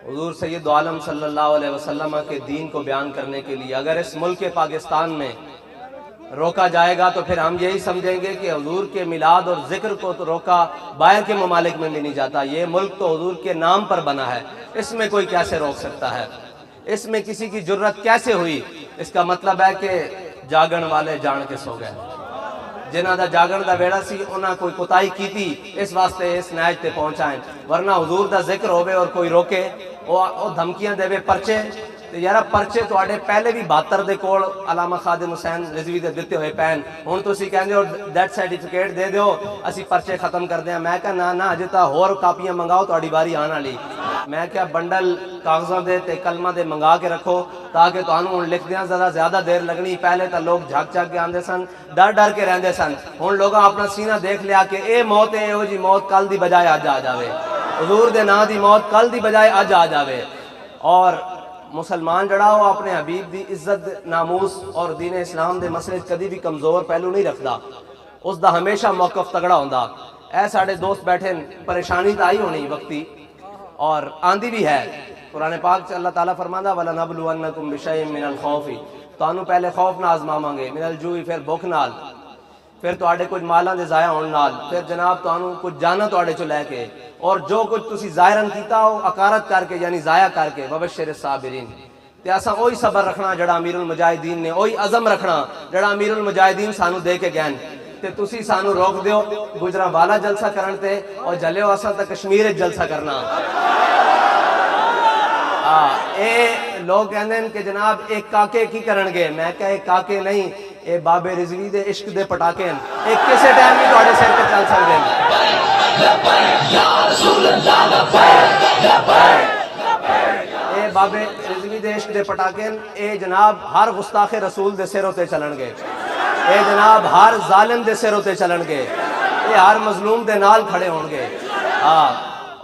حضور سید عالم صلی اللہ علیہ وسلم کے دین کو بیان کرنے کے لیے اگر اس ملک پاکستان میں روکا جائے گا تو پھر ہم یہی سمجھیں گے کہ حضور کے میلاد اور ذکر کو تو روکا باہر کے ممالک میں بھی نہیں جاتا، یہ ملک تو حضور کے نام پر بنا ہے، اس میں کوئی کیسے روک سکتا ہے؟ اس میں کسی کی جرت کیسے ہوئی؟ اس کا مطلب ہے کہ جاگن والے جان کے سو گئے، جنہاں دا جاگن دا بیڑا سی انہاں کوئی کوتاہی کیتی، اس واسطے اس نیج تے پہنچائیں، ورنہ حضور دا ذکر ہوئے اور کوئی روکے وہ دھمکیاں دے پرچے تے یارا پرچے تواڈے پہلے بھی 72 دے کول علامہ خادم حسین رضوی دے دتے ہوئے پین، ہن تسی کہندے ہو ڈیتھ سرٹیفکیٹ دے دیو اسی پرچے ختم کر دیاں۔ میں کہا نا اجے تا ہور کاپیاں منگاؤ تواڈی باری آن والی۔ میں کہا بنڈل کاغذاں دے تے کلمہ دے منگا کے رکھو تاکہ تانوں ہن لکھ دیاں زیادہ دیر لگنی۔ پہلے تا لوگ جھک جھک کے آندے سن، ڈر کے رہندے سن، ہن لوگاں اپنا سینہ دیکھ لیا کہ اے موت ہے او جی موت کل دی بجائے اج آ جاوے، حضور دے نام دی موت کل دی بجائے اج آ جاوے۔ اور مسلمان جڑا ہو اپنے حبیب دی عزت ناموس اور دین اسلام دے مسئلے کدی بھی کمزور پہلو نہیں رکھدا، اس دا ہمیشہ موقف تگڑا ہوندا۔ اے ساڑے دوست بیٹھے پریشانی تا آئی ہونی وقتی اور آندھی بھی ہے۔ قرآن پاک سے اللہ تعالیٰ فرماندا وَلَنَبْلُوَنَّكُمْ بِشَيْءٍ مِّنَ الْخَوْفِ، تانوں پہلے خوف نہ آزماواں گے، من الجوع پھر بھوک نال، پھر تواڈے کچھ مالاں دے ضائع ہون نال، پھر جناب تانوں کچھ جانا تواڈے چوں لے کے، اور جو کچھ تسی ظاہراً کیتا ہو اکارت کر کے یعنی ضائع کر کے، وبشر الصابرین۔ تے اساں وہی صبر رکھنا جڑا امیر المجاہدین نے، وہی عزم رکھنا جڑا امیر المجاہدین سانو دے کے گئن۔ تے تسی سانو روک دیو گجراں والا جلسہ کرن تے اور جلیو اساں تے کشمیر جلسہ کرنا۔ اے لوگ کہندے ہیں کہ جناب ایک کاکے کی کرن گے، میں کہا ایک کاکے نہیں، اے بابے رضوی دے عشق دے پٹاکے ہیں، ایک کسے ٹائم بھی تواڈے سر تے چل سکدے ہیں۔ اے بابے رضوی دے عشق دے پٹاکے ہیں، اے جناب ہر گستاخ رسول دے سر تے چلن گے، اے جناب ہر ظالم دے سر تے چلن گے، اے ہر مظلوم دے نال کھڑے ہون گے۔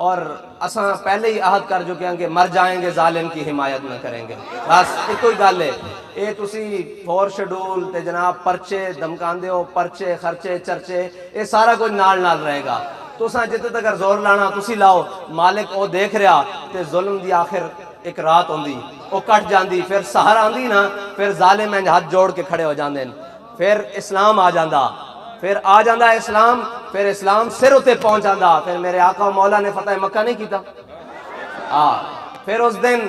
اور اساں پہلے ہی عہد کر چکے ہیں کہ مر جائیں گے ظالم کی حمایت نہ کریں گے، بس ایک کوئی گل ہے۔ اے تسی فور شیڈول تے جناب پرچے دھمکاندے ہو، پرچے خرچے چرچے، اے سارا کچھ نال رہے گا۔ تساں جتے تک زور لانا تسی لاؤ، مالک او دیکھ رہا تے ظلم دی آخر ایک رات ہوندی او کٹ جاندی، پھر سحر آندی نا، پھر ظالم انج ہاتھ جوڑ کے کھڑے ہو جاندے، پھر اسلام آ جاندا، پھر آ جاندا اسلام، پھر اسلام سر اتے پہنچ جاندا۔ پھر میرے آقا و مولا نے فتح مکہ نہیں کیتا، پھر اس دن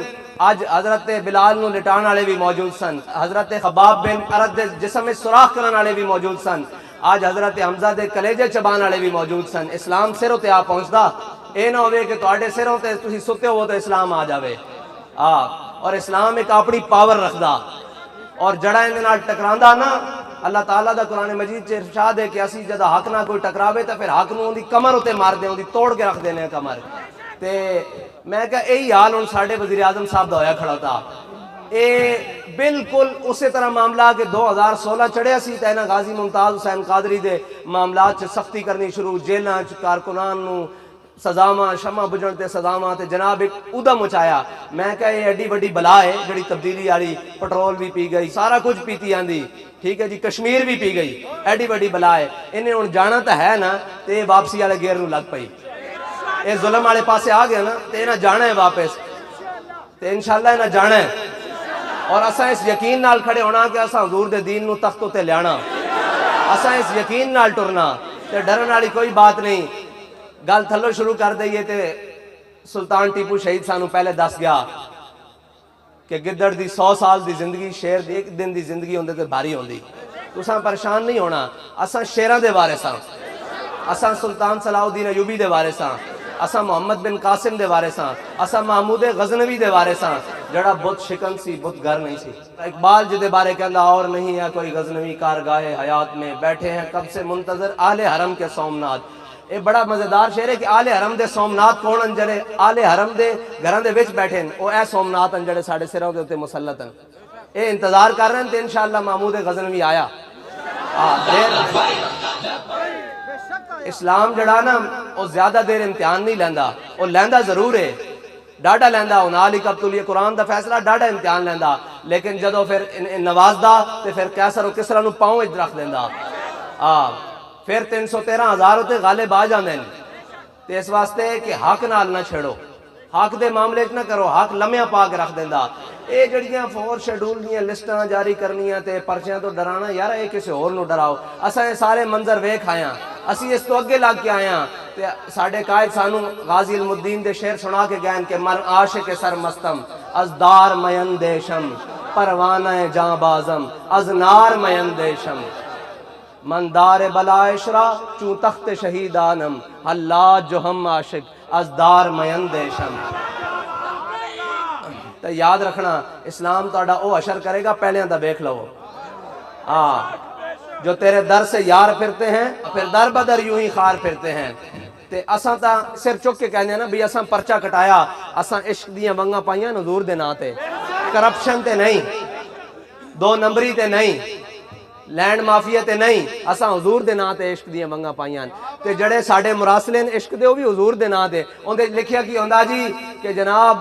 آج حضرت بلال نو لٹان والے بھی موجود سن، حضرت خباب بن ارد دے جسم میں سوراخ کرن والے بھی موجود سن، آج حضرت حمزہ دے کلیجے چبان والے بھی موجود سن۔ اسلام سر اتے آ پہنچدا، اے نہ ہوئے کہ تواڈے سروں تے تسی ستے ہو تو اسلام آ جاوے۔ اور اسلام ایک اپنی پاور رکھدا، اور جڑا اندے نال ٹکراندا نا، اللہ تعالیٰ دا قرآن مجید چ ارشاد ہے کہ اسی جدہ حق نہ کوئی ٹکراوے تو پھر حق نو دی کمر اتے مار دیں، دی توڑ کے رکھ دینے کمر۔ تے میں کہا یہی حال ہن ساڈے وزیر اعظم صاحب دا ہویا کھڑا تھا، اے بالکل اسی طرح معاملہ کہ 2016 چڑھیا سی تے انہاں غازی ممتاز حسین قادری دے معاملات چ سختی کرنی شروع، جیلاں چ کارکنان نو سزاواں، شمع بجھن تے سزاواں، تے جناب ایک ادھم مچایا۔ میں کہا یہ ایڈی بڑی بلا ہے جڑی تبدیلی والی، پٹرول بھی پی گئی، سارا کچھ پیتی آندی، ٹھیک ہے جی، کشمیر بھی پی گئی، ایڈی بڑی بلا ہے، انہیں ہن جانا تو ہے نا، تے واپسی والے گیر نو لگ پئی، اے ظلم والے پاسے آ گیا نا، تے انہاں جانا ہے واپس، تے انشاءاللہ انہاں جانا ہے۔ اور اساں اس یقین نال کھڑے ہونا کہ اساں حضور دے دین نو تخت تے لیانا، اساں اس یقین نال ٹرنا، تے ڈرن والی کوئی بات نہیں۔ گل تھلو شروع کر دئیے تے سلطان ٹیپو شہید سانو پہلے دس گیا کہ گدڑ دی 100 سال دی زندگی شیر دی ایک دن دی زندگی ہوندے تے بھاری ہوندی۔ تساں پریشان نہیں ہونا، اساں شیراں دے وارث ہاں، اساں سلطان صلاح الدین ایوبی دے وارث ہاں، اساں محمد بن قاسم دے وارث ہاں، اساں محمود غزنوی دے وارث ہاں، جڑا بت شکن سی، بت گھر نہیں سی۔ اقبال جدے بارے کہندا اور نہیں ہے کوئی غزنوی کارگاہ حیات میں، بیٹھے ہیں کب سے منتظر آل حرم کے سومنات۔ یہ بڑا مزیدار شعر ہے کہ آل حرم دے سومنات کون ہیں جڑے آل حرم دے گھراں دے وچ بیٹھے ہیں، او اے سومنات ہیں جڑے ساڈے سراں دے اوتے مسلط ہیں۔ اے انتظار کر رہے ہیں تے انشاءاللہ محمود غزنوی آیا۔ اسلام جڑا نا او زیادہ دیر امتحان نہیں لیندا، او لیندا ضرور ہے، ڈاڈا لیندا، ہنالک ابتلی قرآن دا فیصلہ ڈاڈا امتحان لیندا، لیکن جدو پھر نوازدا تے پھر کیسر و کسرا نو پاؤں وچ رکھ دیندا، پھر 313,000 ہوتے غالب آ جاندے ہیں۔ تے اس واسطے کہ حق نال نہ چھڑو، حق دے معاملے نہ کرو، حق لمحہ پا کے رکھ دیندا۔ اے جڑیاں فور شیڈول دیاں لسٹاں جاری کرنیاں تے پرچیاں تو ڈرانا، یار اے کسے اور نو ڈراؤ۔ اساں یہ سارے منظر ویکھ آیاں، اسی اس تو اگے لگ کے آیاں تے ساڈے قائد سانو غازی المدین دے شعر سنا کے گئے کہ من عاشق سر مستم از دار میندیشم، پروانہ جاں بازم از نار میندیشم، من دار بلا عشرا چوں تخت شہیدانم، اللہ جو ہم عاشق از دار میندیشم۔ تو یاد رکھنا اسلام تہاڈا او اشر کرے گا، پہلے دا دیکھ لو۔ جو تیرے در سے یار پھرتے ہیں پھر در بدر یوں ہی خار پھرتے ہیں۔ تے اساں تا سر چک کے کہنے ہیں نا بھی اساں پرچہ کٹایا، اساں عشق دیاں ونگاں پائیاں حضور دے ناں تے، کرپشن تے نہیں، دو نمبری تے نہیں، لینڈ مافیا تے نہیں، اساں حضور دے ناں تے عشق دیاں ونگاں پائیاں۔ تے جڑے ساڈے مراسلین عشق دے وہ بھی حضور دے ناں تے، اندے لکھیا کی ہوندا جی کہ جناب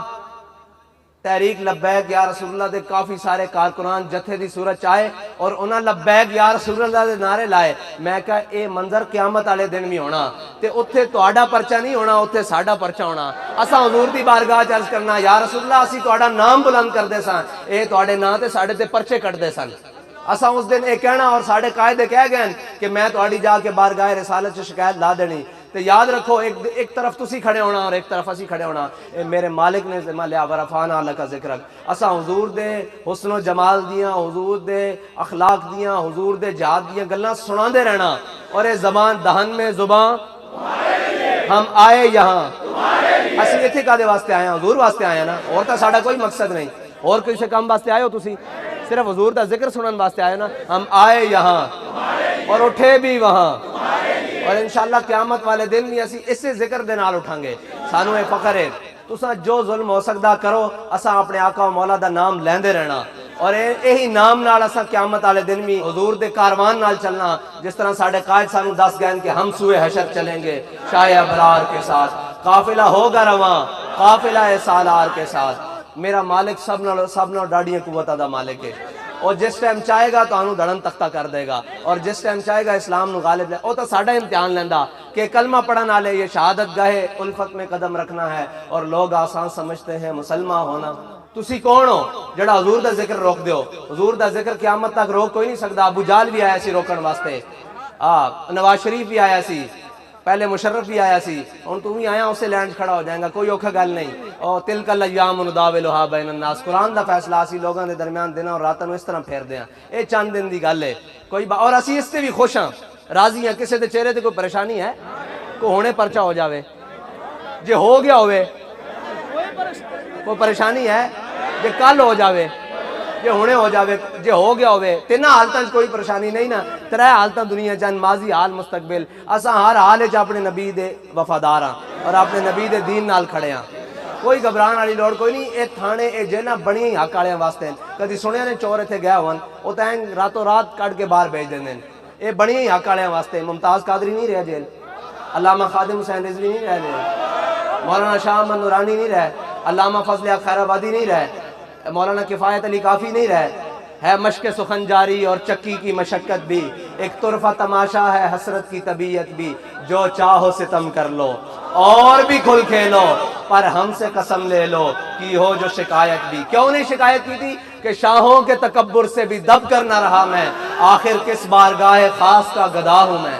تحریک لبیک یا رسول اللہ دے کافی سارے کارکنان جتھے دی صورت چاہے اور انہاں لبیک یا رسول اللہ دے نعرے لائے۔ میں کہا اے منظر قیامت والے دن بھی ہونا، تے اتھے تہاڈا پرچہ نہیں ہونا، اتھے ساڈا پرچہ ہونا۔ اساں حضور دی بارگاہ چ عرض کرنا یا رسول اللہ اسی تہاڈا نام بلند کردے سان، اے تہاڈے نام تے ساڈے تے پرچے کٹدے سن۔ اساں اس دن اے کہنا اور ساڈے قائد کہہ گئے کہ میں تہاڈی جا کے بارگاہ رسالت چ شکایت لا دینی۔ تو یاد رکھو ایک طرف تسی کھڑے ہونا اور ایک طرف اسی کھڑے ہونا۔ اے میرے مالک نے ذمہ لیا ورفعنا لک ذکرک۔ اساں حضور دے حسن و جمال دیاں، حضور دے اخلاق دیاں، حضور دے جہاد دیاں گلاں سناندے رہنا، اور اے زبان دہن میں زبان ہم آئے یہاں اسی ایتھے کادے واسطے آئے ہیں؟ حضور واسطے آئے ہیں نا، اور تا ساڈا کوئی مقصد نہیں۔ اور کسی کام واسطے آئے ہو تسی؟ صرف حضور دا ذکر سنن واسطے آئے نا۔ ہم آئے یہاں اور اٹھے بھی وہاں، اور انشاءاللہ قیامت والے دن بھی اسی اسے ذکر دے نال اٹھاں گے۔ سانو اے فخر ہے، تساں جو ظلم ہو سکدا کرو، اساں اپنے آقا و مولا دا نام لیندے رہنا، اور یہی نام نال اساں قیامت والے دن بھی حضور دے کاروان نال چلنا۔ جس طرح ساڈے قائد سانو دس گئے کہ ہم سوئے حشر چلیں گے شاہ ابرار کے ساتھ، قافلہ ہوگا رواں قافلہ سالار کے ساتھ۔ میرا مالک سب نال ڈاڑیاں قوتاں دا مالک ہے، اور جس ٹائم چاہے گا تو انہوں دڑن تختہ کر دے گا، اور جس ٹائم چاہے گا اسلام نو غالب لے۔ او تو ساڑھا امتحان لیندہ کہ کلمہ پڑھنا لے، یہ شہادت گاہے الفت میں قدم رکھنا ہے، اور لوگ آسان سمجھتے ہیں مسلمان ہونا۔ تسی کون ہو جڑا حضور دا ذکر روک دیو؟ حضور دا ذکر قیامت تک روک کوئی نہیں سکتا۔ ابو جال بھی آیا سی روکن واسطے، نواز شریف بھی آیا سی، پہلے مشرف بھی آیا سی، ان تو بھی آیا اسے لینڈ کھڑا ہو جائیں گا، کوئی اوکھا گل نہیں۔ اور تلک الایام نداولھا بین الناس، قرآن دا فیصلہ اسی لوگاں دے درمیان دن اور راتاں نو اس طرح پھیر دیاں، اے چند دن دی گل ہے کوئی اور اسی اس تے بھی خوش ہاں، راضی ہیں۔ کسے دے چہرے تے کوئی پریشانی ہے؟ کوئی ہونے پرچہ ہو جاوے، جے ہو گیا ہوئے کوئی پریشانی ہے؟ جے کل ہو جاوے، جے ہونے ہو جاوے، جے ہو گیا ہوئے، تینا حالتاں کوئی پریشانی نہیں نا۔ ترے حالتاں دنیا چند ماضی حال مستقبل، اساں ہر حال وچ اپنے نبی دے وفادار ہاں اور اپنے نبی دے دین نال کھڑے ہاں۔ کوئی گھبران والی لوڑ کوئی نہیں۔ اے تھانے اے جیلاں بڑی ہی حق والے واسطے، کدی سنیا نے چور ایتھے گیا ہون او تاں راتوں رات کڈ کے باہر بھیج دیندے، اے بڑی ہی حق والے واسطے۔ ممتاز قادری نہیں رہے جیل، علامہ خادم حسین رضوی نہیں رہے جیل، مولانا شاہ احمد نورانی نہیں رہے، علامہ فضل حق خیر آبادی نہیں رہے، مولانا کفایت علی کافی نہیں رہے۔ ہے مشق سخن جاری اور چکی کی مشقت بھی، ایک طرفہ تماشا ہے حسرت کی طبیعت بھی، جو چاہو ستم کر لو اور بھی کھل کھیلو، پر ہم سے قسم لے لو کی ہو جو شکایت بھی۔ کیوں نہیں شکایت کی تھی؟ کہ شاہوں کے تکبر سے بھی دب کر نہ رہا میں، آخر کس بارگاہ خاص کا گدا ہوں میں۔